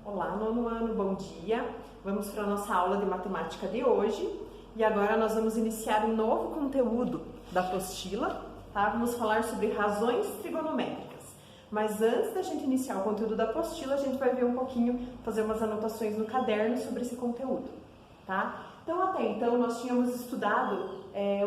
Olá, nono ano, bom dia! Vamos para a nossa aula de matemática de hoje e agora nós vamos iniciar um novo conteúdo da apostila, tá? Vamos falar sobre razões trigonométricas. Mas antes da gente iniciar o conteúdo da apostila, a gente vai ver um pouquinho, fazer umas anotações no caderno sobre esse conteúdo, tá? Então, até então, nós tínhamos estudado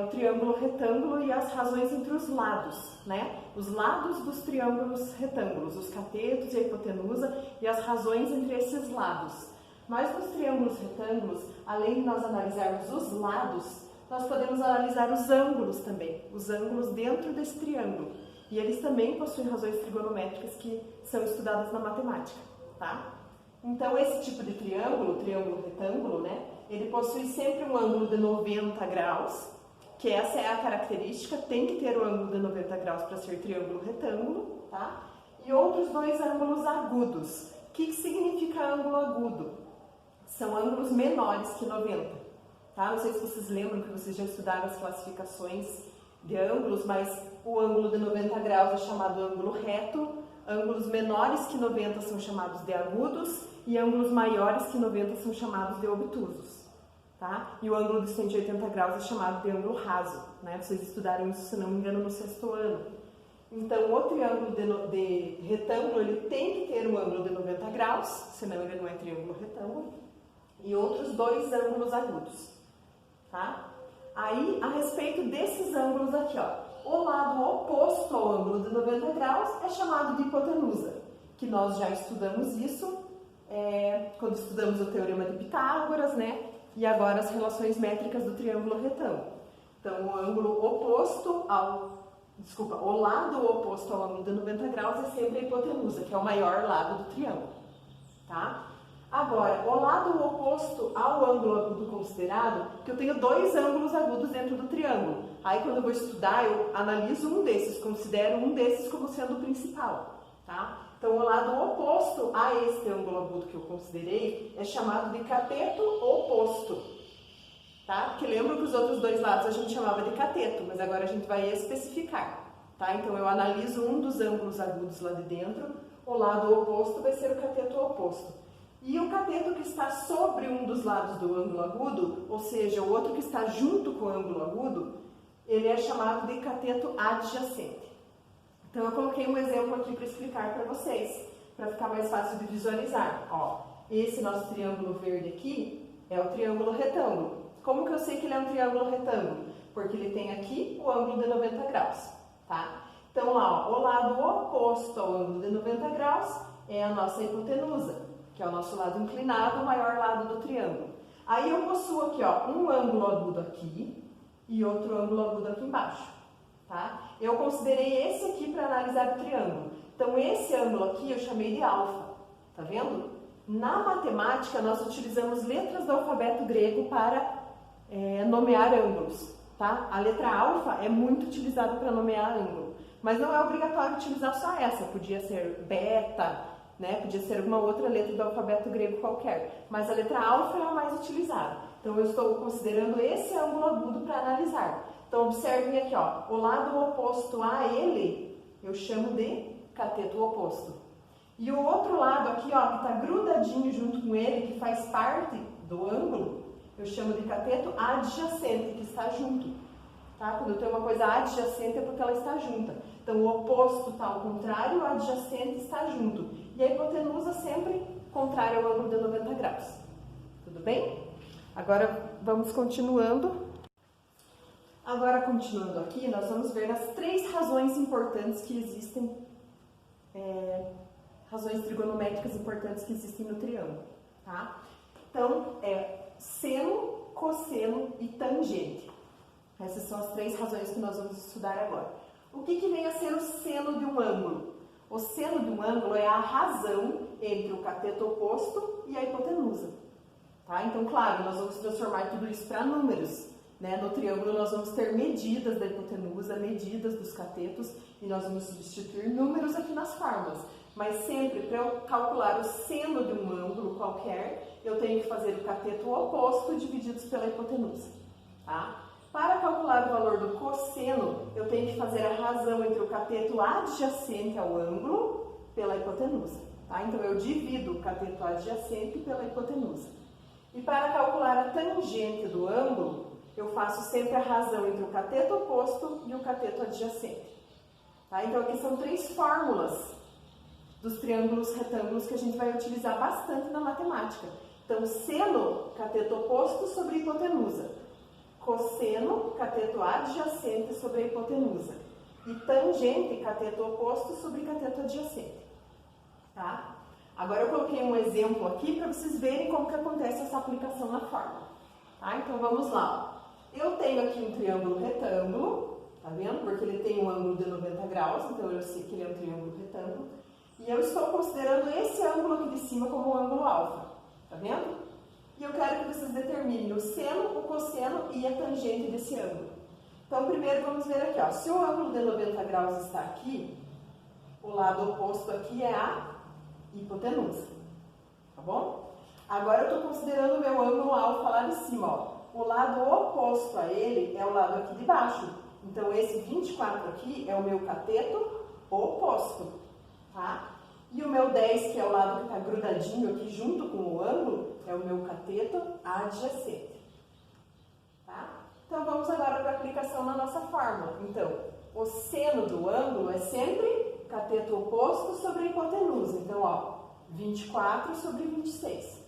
o triângulo retângulo e as razões entre os lados, né? Os lados dos triângulos retângulos, os catetos e a hipotenusa e as razões entre esses lados. Mas nos triângulos retângulos, além de nós analisarmos os lados, nós podemos analisar os ângulos também, os ângulos dentro desse triângulo. E eles também possuem razões trigonométricas que são estudadas na matemática, tá? Então, esse tipo de triângulo, o triângulo retângulo, né? Ele possui sempre um ângulo de 90 graus, que essa é a característica, tem que ter o ângulo de 90 graus para ser triângulo retângulo, tá? E outros dois ângulos agudos. O que significa ângulo agudo? São ângulos menores que 90, tá? Não sei se vocês lembram que vocês já estudaram as classificações de ângulos, mas o ângulo de 90 graus é chamado ângulo reto, ângulos menores que 90 são chamados de agudos e ângulos maiores que 90 são chamados de obtusos, tá? E o ângulo de 180 graus é chamado de ângulo raso, né? Vocês estudaram isso, se não me engano, no sexto ano. Então, o triângulo de retângulo, ele tem que ter um ângulo de 90 graus, senão ele não é triângulo retângulo, e outros dois ângulos agudos, tá? Aí, a respeito desses ângulos aqui, ó, o lado oposto ao ângulo de 90 graus é chamado de hipotenusa, que nós já estudamos isso quando estudamos o teorema de Pitágoras, né? E agora as relações métricas do triângulo retângulo. Então, o ângulo oposto o lado oposto ao ângulo de 90 graus é sempre a hipotenusa, que é o maior lado do triângulo, tá? Agora, o lado oposto ao ângulo agudo considerado, que eu tenho dois ângulos agudos dentro do triângulo. Aí, quando eu vou estudar, eu analiso um desses, considero um desses como sendo o principal, tá? Então, o lado oposto a este ângulo agudo que eu considerei é chamado de cateto oposto, tá? Porque lembram que os outros dois lados a gente chamava de cateto, mas agora a gente vai especificar, tá? Então, eu analiso um dos ângulos agudos lá de dentro, o lado oposto vai ser o cateto oposto. E o cateto que está sobre um dos lados do ângulo agudo, ou seja, o outro que está junto com o ângulo agudo, ele é chamado de cateto adjacente. Então, eu coloquei um exemplo aqui para explicar para vocês, para ficar mais fácil de visualizar. Ó, esse nosso triângulo verde aqui é o triângulo retângulo. Como que eu sei que ele é um triângulo retângulo? Porque ele tem aqui o ângulo de 90 graus, tá? Então, lá, ó, o lado oposto ao ângulo de 90 graus é a nossa hipotenusa, que é o nosso lado inclinado, o maior lado do triângulo. Aí eu possuo aqui, ó, um ângulo agudo aqui e outro ângulo agudo aqui embaixo, tá? Eu considerei esse aqui para analisar o triângulo. Então, esse ângulo aqui eu chamei de alfa, tá vendo? Na matemática, nós utilizamos letras do alfabeto grego para nomear ângulos, tá? A letra alfa é muito utilizada para nomear ângulo, mas não é obrigatório utilizar só essa, podia ser beta, né? Podia ser alguma outra letra do alfabeto grego qualquer, mas a letra alfa é a mais utilizada. Então, eu estou considerando esse ângulo agudo para analisar. Então, observem aqui, ó, o lado oposto a ele, eu chamo de cateto oposto. E o outro lado aqui, ó, que está grudadinho junto com ele, que faz parte do ângulo, eu chamo de cateto adjacente, que está junto. Tá? Quando eu tenho uma coisa adjacente é porque ela está junta. Então, o oposto está ao contrário, o adjacente está junto. E a hipotenusa sempre contrária ao ângulo de 90 graus. Tudo bem? Agora, vamos continuando. Agora, continuando aqui, nós vamos ver as três razões importantes que existem, razões trigonométricas importantes que existem no triângulo, tá? Então, seno, cosseno e tangente. Essas são as três razões que nós vamos estudar agora. O que vem a ser o seno de um ângulo? O seno de um ângulo é a razão entre o cateto oposto e a hipotenusa, tá? Então, claro, nós vamos transformar tudo isso para números, né? No triângulo nós vamos ter medidas da hipotenusa, medidas dos catetos e nós vamos substituir números aqui nas fórmulas. Mas sempre, para eu calcular o seno de um ângulo qualquer, eu tenho que fazer o cateto oposto divididos pela hipotenusa, tá? Para calcular o valor do cosseno, eu tenho que fazer a razão entre o cateto adjacente ao ângulo pela hipotenusa. Tá? Então, eu divido o cateto adjacente pela hipotenusa. E para calcular a tangente do ângulo, eu faço sempre a razão entre o cateto oposto e o cateto adjacente. Tá? Então, aqui são 3 fórmulas dos triângulos retângulos que a gente vai utilizar bastante na matemática. Então, seno, cateto oposto sobre hipotenusa. Cosseno, cateto adjacente sobre a hipotenusa. E tangente, cateto oposto sobre cateto adjacente. Tá? Agora eu coloquei um exemplo aqui para vocês verem como que acontece essa aplicação na fórmula. Tá? Então vamos lá. Eu tenho aqui um triângulo retângulo, tá vendo? Porque ele tem um ângulo de 90 graus, então eu sei que ele é um triângulo retângulo. E eu estou considerando esse ângulo aqui de cima como um ângulo alfa, tá vendo? E eu quero que vocês determinem o seno, o cosseno e a tangente desse ângulo. Então primeiro vamos ver aqui, ó. Se o ângulo de 90 graus está aqui, o lado oposto aqui é a hipotenusa, tá bom? Agora eu estou considerando o meu ângulo alfa lá de cima, ó. O lado oposto a ele é o lado aqui de baixo. Então esse 24 aqui é o meu cateto oposto, tá? E o meu 10, que é o lado que está grudadinho aqui junto com o ângulo, é o meu cateto adjacente, tá? Então vamos agora para a aplicação na nossa fórmula. Então, o seno do ângulo é sempre cateto oposto sobre a hipotenusa. Então, ó, 24 sobre 26.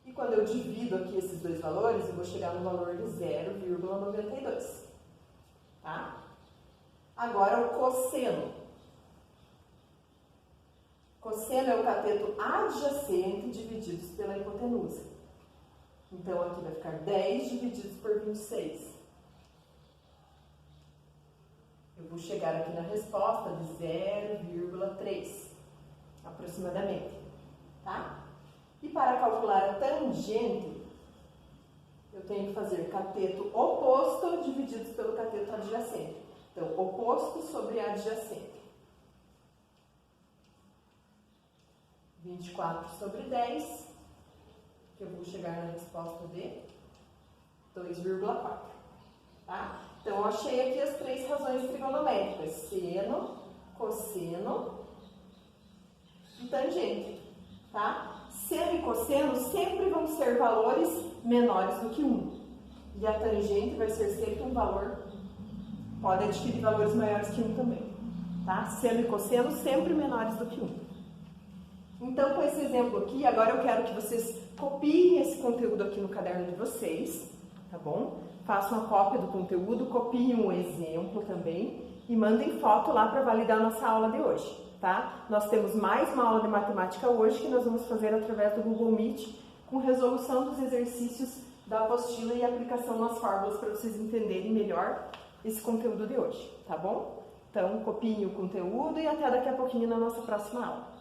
E quando eu divido aqui esses dois valores, eu vou chegar no valor de 0,92. Tá? Agora, o cosseno. Cosseno é o cateto adjacente divididos pela hipotenusa. Então, aqui vai ficar 10 divididos por 26. Eu vou chegar aqui na resposta de 0,3, aproximadamente, tá? E para calcular a tangente, eu tenho que fazer cateto oposto divididos pelo cateto adjacente. Então, oposto sobre adjacente. 24 sobre 10, que eu vou chegar na resposta de 2,4, tá? Então, eu achei aqui as 3 razões trigonométricas, seno, cosseno e tangente, tá? Seno e cosseno sempre vão ser valores menores do que 1. E a tangente vai ser sempre um valor, pode adquirir valores maiores que 1 também, tá? Seno e cosseno sempre menores do que 1. Então, com esse exemplo aqui, agora eu quero que vocês copiem esse conteúdo aqui no caderno de vocês, tá bom? Façam uma cópia do conteúdo, copiem um exemplo também e mandem foto lá para validar a nossa aula de hoje, tá? Nós temos mais uma aula de matemática hoje que nós vamos fazer através do Google Meet com resolução dos exercícios da apostila e aplicação nas fórmulas para vocês entenderem melhor esse conteúdo de hoje, tá bom? Então, copiem o conteúdo e até daqui a pouquinho na nossa próxima aula.